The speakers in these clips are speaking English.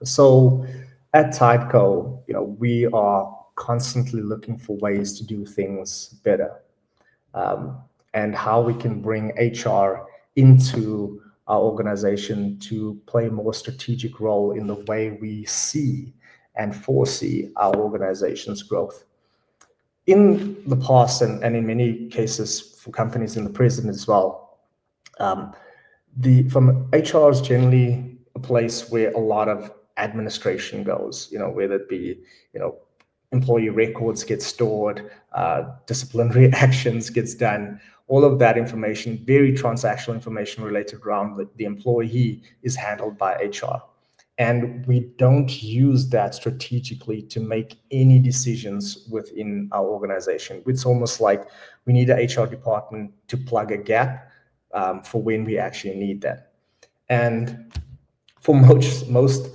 So at TydeCo, we are constantly looking for ways to do things better, um, and how we can bring HR into our organization to play a more strategic role in the way we see and foresee our organization's growth. In the past, and in many cases for companies in the present as well, um, from HR is generally a place where a lot of administration goes, whether it be, employee records get stored, disciplinary actions gets done, all of that information, very transactional information related around the employee is handled by HR. And we don't use that strategically to make any decisions within our organization. It's almost like we need an HR department to plug a gap for when we actually need that. And for most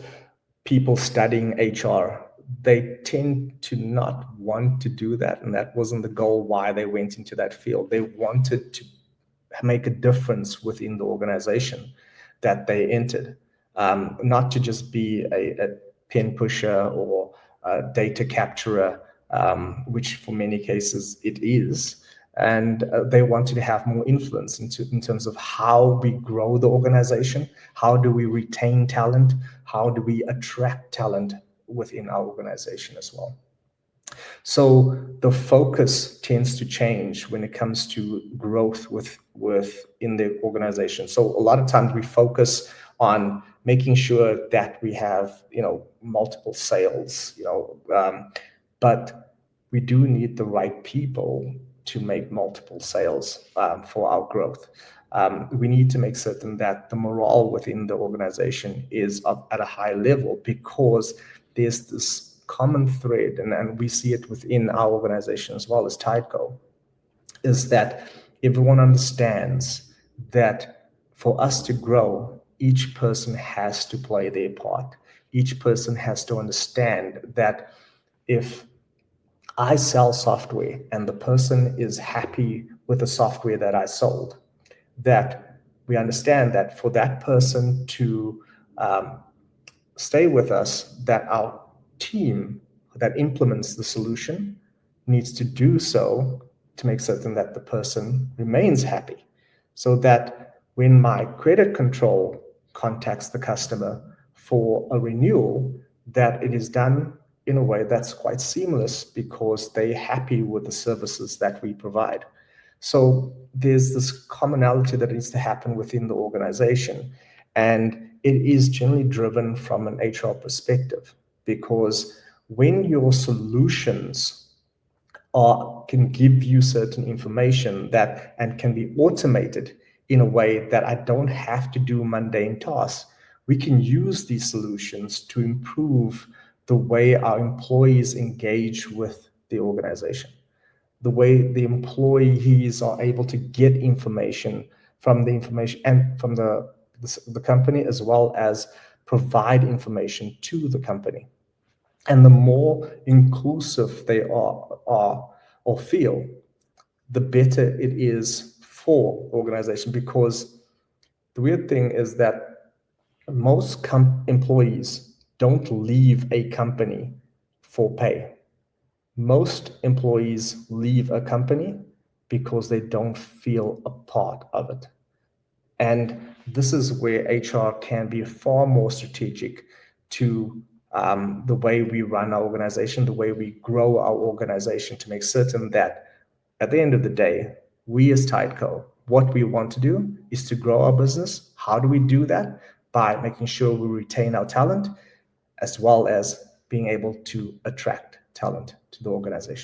people studying HR, they tend to not want to do that. And that wasn't the goal why they went into that field. They wanted to make a difference within the organization that they entered, not to just be a pen pusher or a data capturer, which for many cases it is. And they wanted to have more influence in terms of how we grow the organization, how do we retain talent, how do we attract talent within our organization as well. So the focus tends to change when it comes to growth within the organization. So a lot of times we focus on making sure that we have, multiple sales, but we do need the right people to make multiple sales for our growth. We need to make certain that the morale within the organization is up at a high level, because there's this common thread, and we see it within our organization as well as TydeCo, is that everyone understands that for us to grow, each person has to play their part. Each person has to understand that if I sell software and the person is happy with the software that I sold, that we understand that for that person to stay with us, that our team that implements the solution needs to do so to make certain that the person remains happy, so that when my credit control contacts the customer for a renewal, that it is done in a way that's quite seamless because they're happy with the services that we provide. So there's this commonality that needs to happen within the organization. And it is generally driven from an HR perspective, because when your solutions can give you certain information that and can be automated in a way that I don't have to do mundane tasks, we can use these solutions to improve the way our employees engage with the organization, the way the employees are able to get information from the information and from the company, as well as provide information to the company. And the more inclusive they are or feel, the better it is for organization. Because the weird thing is that most employees don't leave a company for pay. Most employees leave a company because they don't feel a part of it. And this is where HR can be far more strategic to the way we run our organization, the way we grow our organization, to make certain that at the end of the day, we as TydeCo, what we want to do is to grow our business. How do we do that? By making sure we retain our talent, as well as being able to attract talent to the organization.